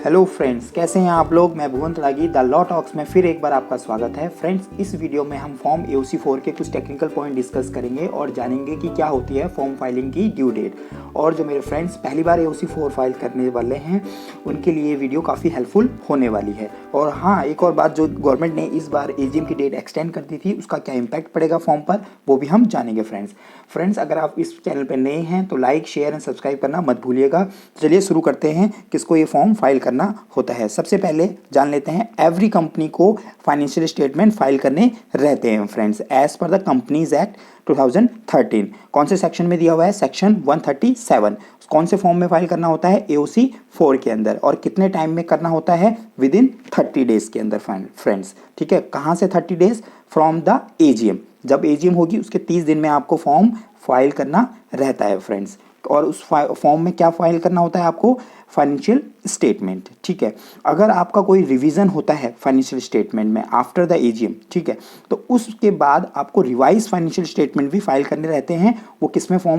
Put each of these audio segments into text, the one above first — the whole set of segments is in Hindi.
हेलो फ्रेंड्स, कैसे हैं आप लोग। मैं भुवन त्यागी द लॉ टॉक्स में फिर एक बार आपका स्वागत है। फ्रेंड्स, इस वीडियो में हम फॉर्म AOC 4 के कुछ टेक्निकल पॉइंट डिस्कस करेंगे और जानेंगे कि क्या होती है फॉर्म फाइलिंग की ड्यू डेट। और जो मेरे फ्रेंड्स पहली बार AOC 4 फाइल करने वाले हैं उनके लिए ये वीडियो काफ़ी हेल्पफुल होने वाली है। और हाँ, एक और बात, जो गवर्नमेंट ने इस बार AGM की डेट एक्सटेंड कर दी थी उसका क्या इम्पैक्ट पड़ेगा फॉर्म पर, वो भी हम जानेंगे। फ्रेंड्स, अगर आप इस चैनल पर नए हैं तो लाइक, शेयर एंड सब्सक्राइब करना मत भूलिएगा। चलिए शुरू करते हैं किसको ये फॉर्म फाइल करना होता है। सबसे पहले जान लेते हैं, एवरी कंपनी को फाइनेंशियल स्टेटमेंट फाइल करने रहते हैं friends, as per the Companies Act 2013। कौन से सेक्शन में दिया हुआ है? सेक्शन 137। कौन से फॉर्म में फाइल करना होता है? AOC 4 के अंदर। और कितने टाइम में करना होता है? विद इन 30 डेज के अंदर फ्रेंड्स। ठीक है, कहाँ से 30 डेज? From the AGM। जब AGM होगी उसके 30 दिन में आपको फॉर्म फाइल करना रहता है फ्रेंड्स। और उस फॉर्म में क्या फाइल करना होता है आपको? Financial statement. ठीक है, अगर आपका कोई रिवीजन होता है फाइनेंशियल स्टेटमेंट में आफ्टर द AGM, ठीक है, तो उसके बाद आपको रिवाइज फाइनेंशियल स्टेटमेंट भी फाइल करने रहते हैं। वो किस फॉर्म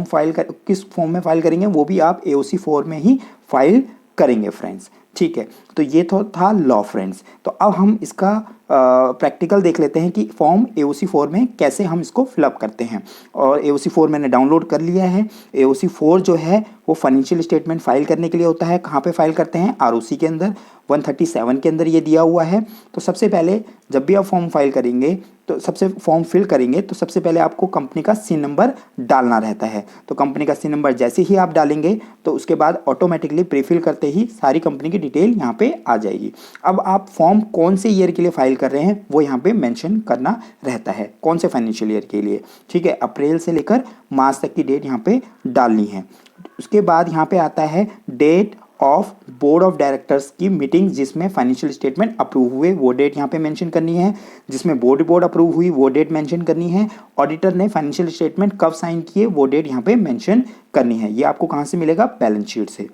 में फाइल करेंगे वो भी आप AOC 4 में ही फाइल करेंगे फ्रेंड्स। ठीक है, तो ये तो था लॉ फ्रेंड्स। तो अब हम इसका प्रैक्टिकल देख लेते हैं कि फॉर्म AOC 4 में कैसे हम इसको फिलअप करते हैं। और AOC 4 मैंने डाउनलोड कर लिया है। AOC 4 जो है वो फाइनेंशियल स्टेटमेंट फाइल करने के लिए होता है। कहाँ पे फाइल करते हैं? ROC के अंदर 137 के अंदर ये दिया हुआ है। तो सबसे पहले जब भी आप फॉर्म फाइल करेंगे तो फॉर्म फिल करेंगे तो सबसे पहले आपको कंपनी का CIN नंबर डालना रहता है। तो कंपनी का CIN नंबर जैसे ही आप डालेंगे तो उसके बाद ऑटोमेटिकली प्रीफिल करते ही सारी कंपनी की डिटेल यहाँ पे आ जाएगी। अब आप फॉर्म कौन से ईयर के लिए फाइल कर रहे हैं वो यहाँ पे मेंशन करना रहता है, कौन से फाइनेंशियल ईयर के लिए। ठीक है, अप्रैल से लेकर मार्च तक की डेट यहाँ पे डालनी है। उसके बाद यहाँ पे आता है date of board of directors की मीटिंग जिसमें फाइनेंशियल स्टेटमेंट अप्रूव हुए, वो डेट यहाँ पे मेंशन करनी है। जिसमें बोर्ड अप्रूव हुई वो डेट मेंशन करनी है। ऑडिटर ने फाइनेंशियल स्टेटमेंट कब साइन किए वो डेट यहाँ पे मेंशन करनी है। ये आपको कहाँ से मिलेगा? बैलेंस शीट से।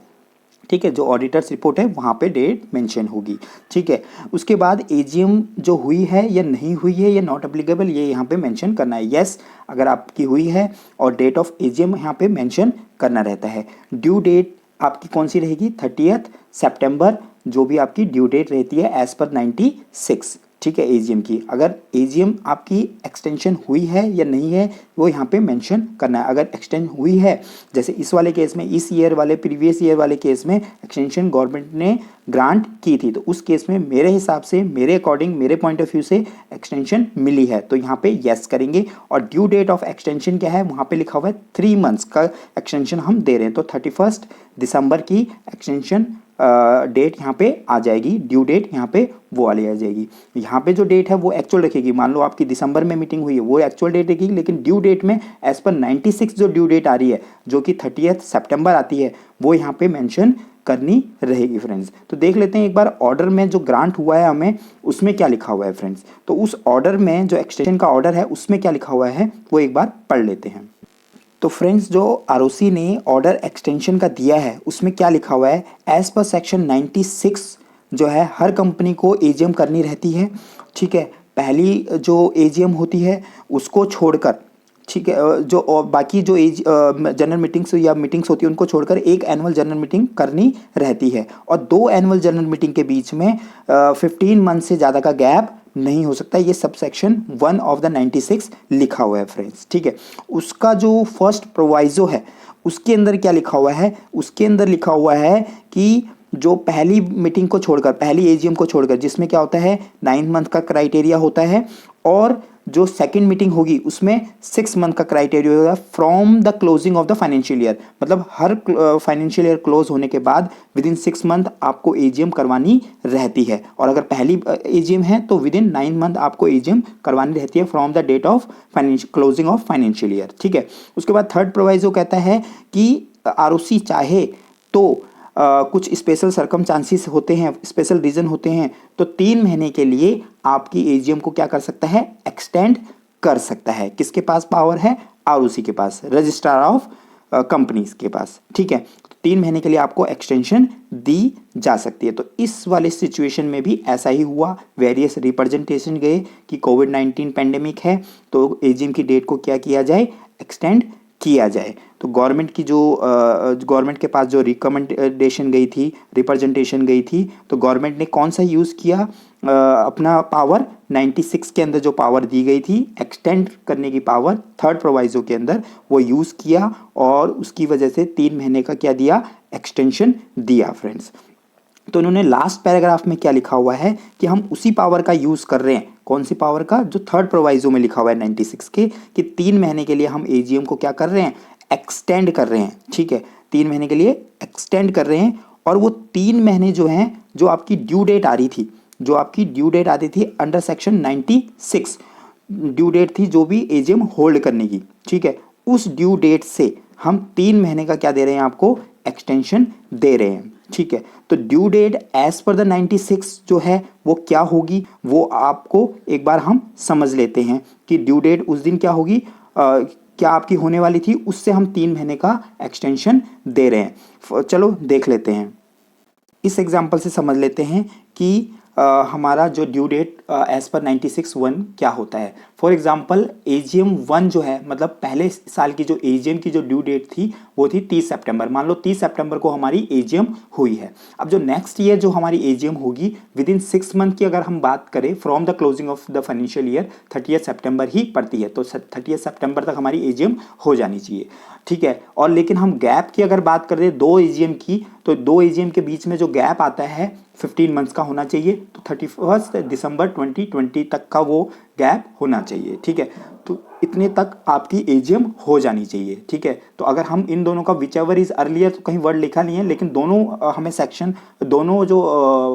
ठीक है, जो ऑडिटर्स रिपोर्ट है वहाँ पे डेट मेंशन होगी। ठीक है, उसके बाद AGM जो हुई है या नहीं हुई है या नॉट एप्लीकेबल, ये यहाँ पे मेंशन करना है। यस, अगर आपकी हुई है और डेट ऑफ AGM यहाँ पे मेंशन करना रहता है। ड्यू डेट आपकी कौन सी रहेगी? 30 सितंबर, जो भी आपकी ड्यू डेट रहती है एज पर 96। ठीक है, AGM की। अगर AGM आपकी एक्सटेंशन हुई है या नहीं है वो यहाँ पे मेंशन करना है। अगर एक्सटेंड हुई है, जैसे इस वाले केस में, इस ईयर वाले प्रीवियस ईयर वाले केस में एक्सटेंशन गवर्नमेंट ने ग्रांट की थी, तो उस केस में मेरे हिसाब से, मेरे अकॉर्डिंग, मेरे पॉइंट ऑफ व्यू से एक्सटेंशन मिली है तो यहाँ पे यस करेंगे। और ड्यू डेट ऑफ एक्सटेंशन क्या है? वहाँ पे लिखा हुआ है 3 मंथ्स का एक्सटेंशन हम दे रहे हैं। तो 31 दिसंबर की एक्सटेंशन डेट यहाँ पे आ जाएगी। ड्यू डेट यहाँ पे वो वाली आ जाएगी। यहाँ पे जो डेट है वो एक्चुअल रखेगी। मान लो आपकी दिसंबर में मीटिंग हुई है वो एक्चुअल डेट रखेगी, लेकिन ड्यू डेट में एज पर 96 जो ड्यू डेट आ रही है, जो कि 30 सितंबर आती है, वो यहाँ पे मेंशन करनी रहेगी फ्रेंड्स। तो देख लेते हैं एक बार ऑर्डर में जो ग्रांट हुआ है हमें, उसमें क्या लिखा हुआ है फ्रेंड्स। तो उस ऑर्डर में जो एक्सटेंशन का ऑर्डर है उसमें क्या लिखा हुआ है वो एक बार पढ़ लेते हैं। तो फ्रेंड्स, जो ROC ने ऑर्डर एक्सटेंशन का दिया है उसमें क्या लिखा हुआ है? एज पर सेक्शन 96 जो है हर कंपनी को AGM करनी रहती है। ठीक है, पहली जो AGM होती है उसको छोड़कर, ठीक है, जो और बाकी जो जनरल मीटिंग्स या मीटिंग्स होती है उनको छोड़कर एक एनुअल जनरल मीटिंग करनी रहती है। और 2 एनुअल जनरल मीटिंग के बीच में 15 मंथ से ज़्यादा का गैप नहीं हो सकता। ये सब सेक्शन 1 ऑफ द 96 लिखा हुआ है फ्रेंड्स। ठीक है, उसका जो फर्स्ट प्रोवाइजो है उसके अंदर क्या लिखा हुआ है? उसके अंदर लिखा हुआ है कि जो पहली मीटिंग को छोड़कर, पहली AGM को छोड़कर, जिसमें क्या होता है 9 मंथ का क्राइटेरिया होता है, और जो सेकंड मीटिंग होगी उसमें 6 मंथ का क्राइटेरिया होगा from the closing of the financial year. मतलब हर फाइनेंशियल ईयर क्लोज होने के बाद विद इन 6 मंथ आपको AGM करवानी रहती है। और अगर पहली AGM है तो विद इन 9 मंथ आपको AGM करवानी रहती है from the date of closing of financial year. ठीक है, उसके बाद थर्ड प्रोवाइजो कहता है कि ROC चाहे तो कुछ स्पेशल सर्कमस्टांसिस होते हैं, स्पेशल रीजन होते हैं, तो 3 महीने के लिए आपकी AGM को क्या कर सकता है? एक्सटेंड कर सकता है। किसके पास पावर है? ROC के पास, रजिस्ट्रार ऑफ कंपनीज के पास। ठीक है, तो 3 महीने के लिए आपको एक्सटेंशन दी जा सकती है। तो इस वाले सिचुएशन में भी ऐसा ही हुआ। वेरियस रिप्रेजेंटेशन गए कि कोविड-19 पेंडेमिक है तो AGM की डेट को क्या किया जाए? एक्सटेंड किया जाए। तो गवर्नमेंट की जो गवर्नमेंट के पास जो रिकमेंडेशन गई थी, रिप्रेजेंटेशन गई थी, तो गवर्नमेंट ने कौन सा यूज़ किया, अपना पावर 96 के अंदर जो पावर दी गई थी एक्सटेंड करने की पावर थर्ड प्रोवाइजो के अंदर, वो यूज़ किया और उसकी वजह से 3 महीने का क्या दिया, एक्सटेंशन दिया फ्रेंड्स। तो उन्होंने लास्ट पैराग्राफ में क्या लिखा हुआ है कि हम उसी पावर का यूज़ कर रहे हैं, कौन सी पावर का, जो थर्ड प्रोवाइजो में लिखा हुआ है 96 के, कि 3 महीने के लिए हम एजीएम को क्या कर रहे हैं, एक्सटेंड कर रहे हैं। ठीक है, 3 महीने के लिए एक्सटेंड कर रहे हैं। और वो 3 महीने जो हैं, जो आपकी ड्यू डेट आ रही थी, जो आपकी ड्यू डेट आती थी अंडर सेक्शन 96 ड्यू डेट थी जो भी एजीएम होल्ड करने की, ठीक है, उस ड्यू डेट से हम 3 महीने का क्या दे रहे हैं, आपको एक्सटेंशन दे रहे हैं। ठीक है, तो due date as per the 96 जो है वो क्या होगी, वो आपको एक बार हम समझ लेते हैं कि ड्यू डेट उस दिन क्या होगी, क्या आपकी होने वाली थी, उससे हम 3 महीने का एक्सटेंशन दे रहे हैं। चलो देख लेते हैं, इस एग्जाम्पल से समझ लेते हैं कि हमारा जो ड्यू डेट एज पर 96(1) क्या होता है। फॉर एग्जांपल एजीएम 1 जो है, मतलब पहले साल की जो एजीएम की जो ड्यू डेट थी वो थी 30 सितंबर। मान लो 30 सितंबर को हमारी एजीएम हुई है। अब जो नेक्स्ट ईयर जो हमारी एजीएम होगी विद इन 6 मंथ की अगर हम बात करें from the closing of the financial year, 30 सितंबर ही पड़ती है, तो 30 सितंबर तक हमारी एजीएम हो जानी चाहिए। ठीक है, और लेकिन हम गैप की अगर बात करें 2 एजीएम की, तो 2 एजीएम के बीच में जो गैप आता है 15 मंथ्स का होना चाहिए, तो 31 दिसंबर 2020 तक का वो गैप होना चाहिए। ठीक है, तो इतने तक आपकी एजीएम हो जानी चाहिए। ठीक है, तो अगर हम इन दोनों का विच एवर इज अर्लियर, तो कहीं वर्ड लिखा नहीं है, लेकिन दोनों हमें सेक्शन, दोनों जो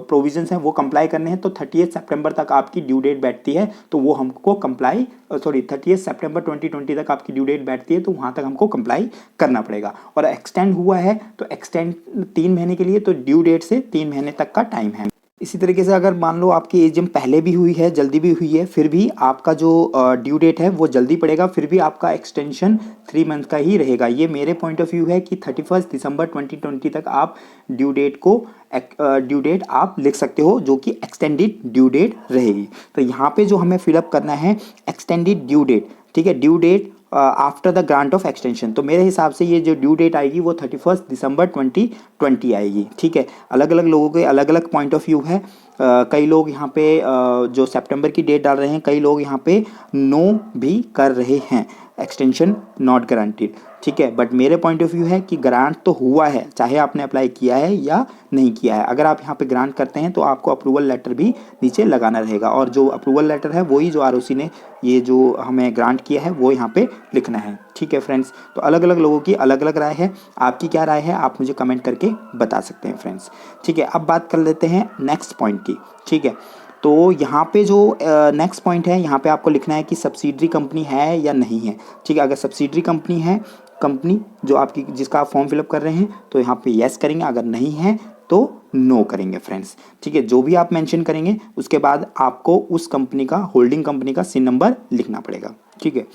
प्रोविजंस हैं वो कंप्लाई करने हैं। तो 30 सितंबर तक आपकी ड्यू डेट बैठती है, तो वो हमको कंप्लाई 30 सितंबर 2020 तक आपकी ड्यू डेट बैठती है, तो वहाँ तक हमको कंप्लाई करना पड़ेगा। और एक्सटेंड हुआ है तो एक्सटेंड 3 महीने के लिए, तो ड्यू डेट से 3 महीने तक का टाइम है। इसी तरीके से अगर मान लो आपकी एजीएम पहले भी हुई है, जल्दी भी हुई है, फिर भी आपका जो ड्यू डेट है वो जल्दी पड़ेगा, फिर भी आपका एक्सटेंशन 3 मंथ का ही रहेगा। ये मेरे पॉइंट ऑफ व्यू है कि 31 दिसंबर 2020 तक आप ड्यू डेट आप लिख सकते हो, जो कि एक्सटेंडेड ड्यू डेट रहेगी। तो यहाँ पे जो हमें फिलअप करना है एक्सटेंडेड ड्यू डेट। ठीक है, due date after the grant of extension, तो मेरे हिसाब से ये जो ड्यू डेट आएगी वो 31 दिसंबर 2020 आएगी। ठीक है, अलग अलग लोगों के अलग अलग पॉइंट ऑफ व्यू है। कई लोग यहाँ पे जो सितंबर की डेट डाल रहे हैं, कई लोग यहाँ पे नो भी कर रहे हैं, एक्सटेंशन नॉट गारंटीड। ठीक है, बट मेरे पॉइंट ऑफ व्यू है कि ग्रांट तो हुआ है, चाहे आपने अप्लाई किया है या नहीं किया है। अगर आप यहाँ पे ग्रांट करते हैं तो आपको अप्रूवल लेटर भी नीचे लगाना रहेगा, और जो अप्रूवल लेटर है वही जो आरओसी ने ये जो हमें ग्रांट किया है वो यहाँ पे लिखना है। ठीक है फ्रेंड्स, तो अलग अलग लोगों की अलग अलग राय है, आपकी क्या राय है आप मुझे कमेंट करके बता सकते हैं फ्रेंड्स। ठीक है, अब बात कर लेते हैं नेक्स्ट पॉइंट की। ठीक है, तो यहाँ पे जो नेक्स्ट पॉइंट है, यहाँ पे आपको लिखना है कि सब्सिडरी कंपनी है या नहीं है। ठीक है, अगर सब्सिडरी कंपनी है, कंपनी जो आपकी जिसका आप फॉर्म फिलअप कर रहे हैं, तो यहाँ पे यस करेंगे, अगर नहीं है तो नो करेंगे फ्रेंड्स। ठीक है, जो भी आप मेंशन करेंगे उसके बाद आपको उस कंपनी का, होल्डिंग कंपनी का सिन नंबर लिखना पड़ेगा। ठीक है,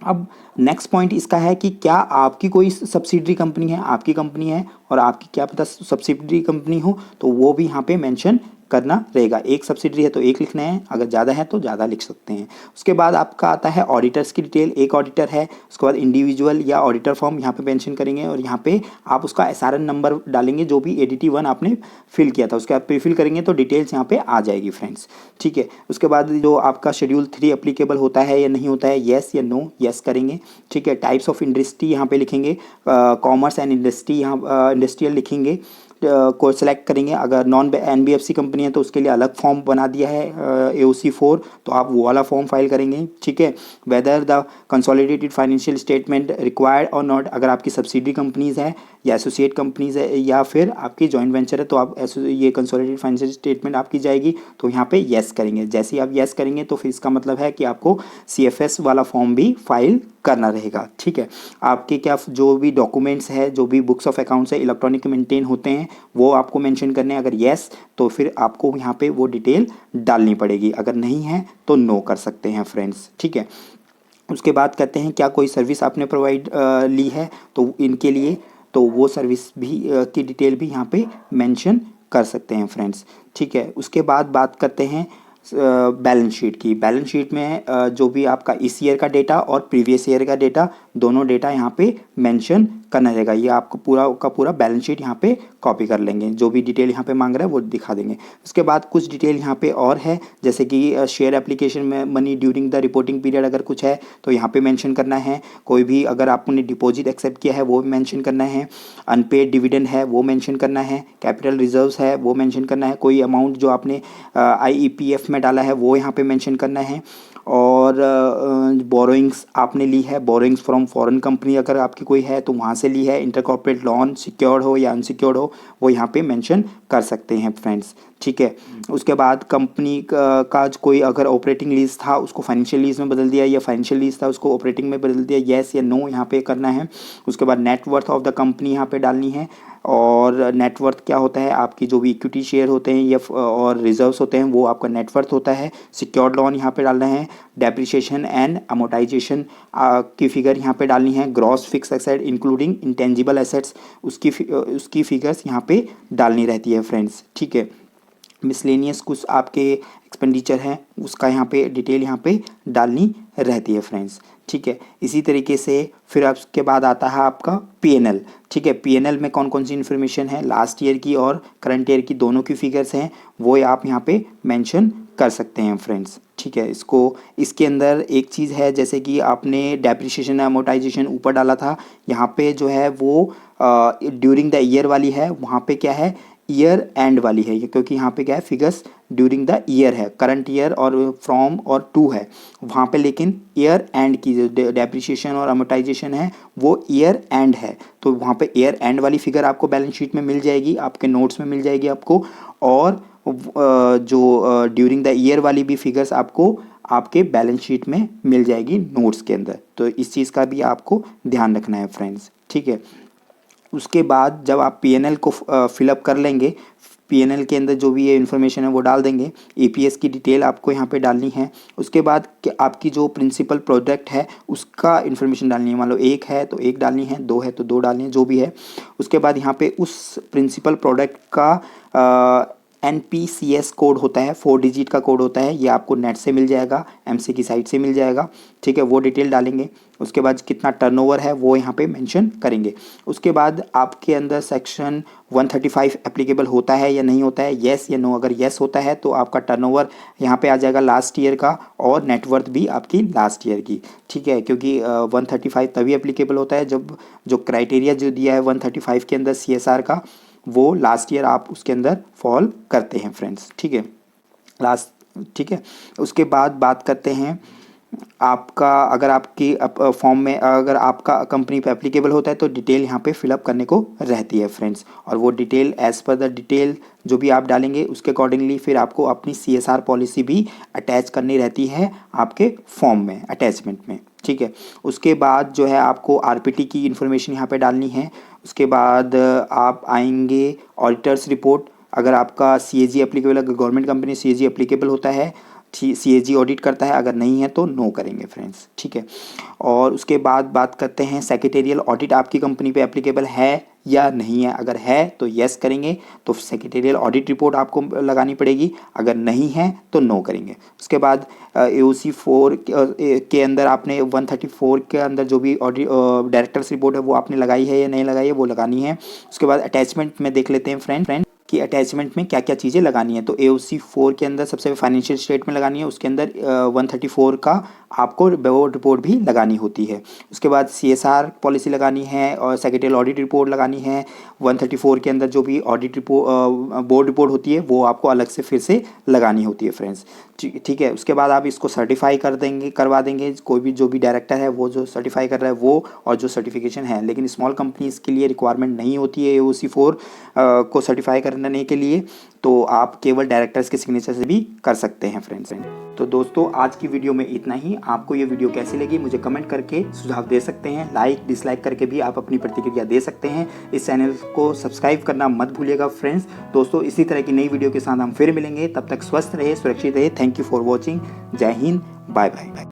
अब नेक्स्ट पॉइंट इसका है कि क्या आपकी कोई सब्सिडरी कंपनी है, आपकी कंपनी है और आपकी क्या पता सब्सिडरी कंपनी हो, तो वो भी यहाँ पे मेंशन करना रहेगा। एक सब्सिडरी है तो एक लिखना है, अगर ज़्यादा है तो ज़्यादा लिख सकते हैं। उसके बाद आपका आता है ऑडिटर्स की डिटेल, एक ऑडिटर है। उसके बाद इंडिविजुअल या ऑडिटर फॉर्म यहाँ पे मेंशन करेंगे, और यहाँ पे आप उसका SRN नंबर डालेंगे, जो भी ADT 1 आपने फिल किया था उसके आप प्रीफिल करेंगे तो डिटेल्स यहाँ पे आ जाएगी फ्रेंड्स। ठीक है, उसके बाद जो आपका शेड्यूल 3 एप्लीकेबल होता है या नहीं होता है, येस या नो, येस करेंगे। ठीक है, टाइप्स ऑफ इंडस्ट्री यहाँ पे लिखेंगे, कॉमर्स एंड इंडस्ट्री यहाँ इंडस्ट्रियल लिखेंगे, को सिलेक्ट करेंगे। अगर नॉन NBFC कंपनी है तो उसके लिए अलग फॉर्म बना दिया है AOC 4, तो आप वो वाला फॉर्म फाइल करेंगे। ठीक है, whether the consolidated financial statement required और नॉट, अगर आपकी सब्सिडरी कंपनीज़ है या एसोसिएट कंपनीज़ है या फिर आपकी जॉइंट वेंचर है, तो आप ये कंसोलिडेटेड फाइनेंशियल स्टेटमेंट आपकी जाएगी, तो यहाँ पे येस करेंगे। जैसे ही आप येस करेंगे तो फिर इसका मतलब है कि आपको CFS वाला फॉर्म भी फाइल करना रहेगा। ठीक है, आपके क्या जो भी डॉक्यूमेंट्स है, जो भी बुक्स ऑफ अकाउंट्स है इलेक्ट्रॉनिक मेंटेन होते हैं, वो आपको मेंशन करने हैं। अगर येस तो फिर आपको यहाँ पे वो डिटेल डालनी पड़ेगी, अगर नहीं है तो नो कर सकते हैं फ्रेंड्स। ठीक है, उसके बाद कहते हैं क्या कोई सर्विस आपने प्रोवाइड ली है, तो इनके लिए तो वो सर्विस भी की डिटेल भी यहाँ पे मेंशन कर सकते हैं फ्रेंड्स। ठीक है, उसके बाद बात करते हैं बैलेंस शीट की। बैलेंस शीट में जो भी आपका इस ईयर का डेटा और प्रीवियस ईयर का डेटा दोनों डेटा यहाँ पे मेंशन करना रहेगा। ये आपको पूरा का पूरा बैलेंस शीट यहाँ पे कॉपी कर लेंगे, जो भी डिटेल यहाँ पे मांग रहा है वो दिखा देंगे। उसके बाद कुछ डिटेल यहाँ पे और है, जैसे कि शेयर एप्लीकेशन में money during the reporting period अगर कुछ है तो यहाँ पे मेंशन करना है। कोई भी अगर आपने डिपॉजिट एक्सेप्ट किया है वो भी मेंशन करना है। अनपेड डिविडेंड है वो मेंशन करना है। कैपिटल रिजर्व्स है वो मेंशन करना है। कोई अमाउंट जो आपने IEPF में डाला है वो यहाँ पे मेंशन करना है। और बोरोइंग्स आपने ली है, बोरोइंग्स फ्रॉम फॉरेन कंपनी अगर आपकी कोई है तो वहाँ से ली है। इंटर कॉर्पोरेट लोन सिक्योर्ड हो या अनसिक्योर्ड हो वो यहाँ पे मेंशन कर सकते हैं फ्रेंड्स, ठीक है। उसके बाद कंपनी का कोई अगर ऑपरेटिंग लीज था उसको फाइनेंशियल लीज में बदल दिया, या फाइनेंशियल लीज था उसको ऑपरेटिंग में बदल दिया, येस या नो यहाँ पे करना है। उसके बाद नेटवर्थ ऑफ द कंपनी यहाँ पे डालनी है। और नेटवर्थ क्या होता है, आपकी जो भी इक्विटी शेयर होते हैं या और रिजर्व्स होते हैं वो आपका नेटवर्थ होता है। सिक्योर्ड लोन यहाँ पे डालना है। डेप्रिसिएशन एंड अमोर्टाइजेशन की फिगर यहाँ पे डालनी है। Gross fix asset including intangible assets उसकी फिगर्स यहाँ पे डालनी रहती है फ्रेंड्स, ठीक है। मिसलेनियस कुछ आपके एक्सपेंडिचर हैं उसका यहाँ पे डिटेल यहाँ पे डालनी रहती है फ्रेंड्स, ठीक है। इसी तरीके से फिर उसके बाद आता है आपका P&L, ठीक है। P&L में कौन कौन सी इन्फॉर्मेशन है, लास्ट ईयर की और करंट ईयर की दोनों की फिगर्स हैं वो आप यहाँ पे मेंशन कर सकते हैं फ्रेंड्स, ठीक है। इसके अंदर एक चीज़ है, जैसे कि आपने डेप्रिसिएशन अमोर्टाइजेशन ऊपर डाला था, यहाँ पे जो है वो ड्यूरिंग द ईयर वाली है, वहाँ पे क्या है ईयर एंड वाली है, क्योंकि यहाँ पे क्या है फिगर्स ड्यूरिंग द ईयर है, करंट ईयर और फ्रॉम और टू है वहाँ पे, लेकिन ईयर एंड की जो डेप्रिसिएशन और अमोर्टाइजेशन है वो ईयर एंड है, तो वहाँ पे ईयर एंड वाली फिगर आपको बैलेंस शीट में मिल जाएगी, आपके नोट्स में मिल जाएगी आपको। और जो ड्यूरिंग द ईयर वाली भी फिगर्स आपको आपके बैलेंस शीट में मिल जाएगी नोट्स के अंदर, तो इस चीज़ का भी आपको ध्यान रखना है फ्रेंड्स, ठीक है। उसके बाद जब आप P&L को फिलअप कर लेंगे, P&L के अंदर जो भी ये इन्फॉर्मेशन है वो डाल देंगे। EPS की डिटेल आपको यहाँ पे डालनी है। उसके बाद कि आपकी जो प्रिंसिपल प्रोडक्ट है उसका इन्फॉर्मेशन डालनी है, मान लो 1 है तो 1 डालनी है, 2 है तो 2 डालनी है, जो भी है। उसके बाद यहाँ पे उस प्रिंसिपल प्रोडक्ट का NPCS कोड होता है, 4 डिजिट का कोड होता है, ये आपको नेट से मिल जाएगा, MC की साइट से मिल जाएगा, ठीक है, वो डिटेल डालेंगे। उसके बाद कितना टर्नओवर है वो यहाँ पे मेंशन करेंगे। उसके बाद आपके अंदर सेक्शन 135 एप्लीकेबल होता है या नहीं होता है, येस या नो। अगर येस होता है तो आपका टर्नओवर यहाँ पे आ जाएगा लास्ट ईयर का, और नेटवर्थ भी आपकी लास्ट ईयर की, ठीक है। क्योंकि 135 तभी एप्लीकेबल होता है जब जो क्राइटेरिया जो दिया है 135 के अंदर CSR का, वो लास्ट ईयर आप उसके अंदर फॉल करते हैं फ्रेंड्स, ठीक है, ठीक है। उसके बाद बात करते हैं आपका, अगर आपकी फॉर्म में अगर आपका कंपनी पे एप्लीकेबल होता है तो डिटेल यहाँ पे फिलअप करने को रहती है फ्रेंड्स, और वो detail as per the detail जो भी आप डालेंगे उसके अकॉर्डिंगली फिर आपको अपनी CSR पॉलिसी भी अटैच करनी रहती है आपके फॉर्म में, अटैचमेंट में, ठीक है। उसके बाद जो है आपको RPT की इन्फॉर्मेशन यहाँ पे डालनी है। उसके बाद आप आएंगे ऑडिटर्स रिपोर्ट, अगर आपका CAG एप्लीकेबल, अगर गवर्नमेंट कंपनी CAG एप्लीकेबल होता है, CAG ऑडिट करता है, अगर नहीं है तो नो करेंगे फ्रेंड्स, ठीक है। और उसके बाद बात करते हैं सेक्रेटेरियल ऑडिट आपकी कंपनी पे एप्लीकेबल है या नहीं है। अगर है तो येस करेंगे, तो सेक्रेटेरियल ऑडिट रिपोर्ट आपको लगानी पड़ेगी, अगर नहीं है तो नो करेंगे। उसके बाद AOC 4 के अंदर आपने 134 के अंदर जो भी ऑडिट डायरेक्टर्स रिपोर्ट है वो आपने लगाई है या नहीं लगाई है, वो लगानी है। उसके बाद अटैचमेंट में देख लेते हैं फ्रेंड कि अटैचमेंट में क्या क्या चीज़ें लगानी है। तो AOC 4 के अंदर सबसे फाइनेंशियल स्टेटमेंट लगानी है, उसके अंदर 134 का आपको बोर्ड रिपोर्ट भी लगानी होती है। उसके बाद CSR पॉलिसी लगानी है और सेक्रेटरियल ऑडिट रिपोर्ट लगानी है। 134 के अंदर जो भी ऑडिट रिपोर्ट बोर्ड रिपोर्ट होती है वो आपको अलग से फिर से लगानी होती है फ्रेंड्स, ठीक है। उसके बाद आप इसको सर्टिफाई करवा देंगे, कोई भी जो भी डायरेक्टर है वो जो सर्टिफाई कर रहा है वो, और जो सर्टिफिकेशन है, लेकिन स्मॉल कंपनीज़ के लिए रिक्वायरमेंट नहीं होती है AOC 4 को सर्टिफाई करने के लिए, तो आप केवल डायरेक्टर्स के सिग्नेचर से भी कर सकते हैं फ्रेंड्स। तो दोस्तों आज की वीडियो में इतना ही। आपको ये वीडियो कैसी लगी मुझे कमेंट करके सुझाव दे सकते हैं, लाइक डिसलाइक करके भी आप अपनी प्रतिक्रिया दे सकते हैं। इस चैनल को सब्सक्राइब करना मत भूलिएगा फ्रेंड्स। दोस्तों इसी तरह की नई वीडियो के साथ हम फिर मिलेंगे, तब तक स्वस्थ रहे, सुरक्षित रहे। Thank you for watching. जय हिंद, बाय बाय।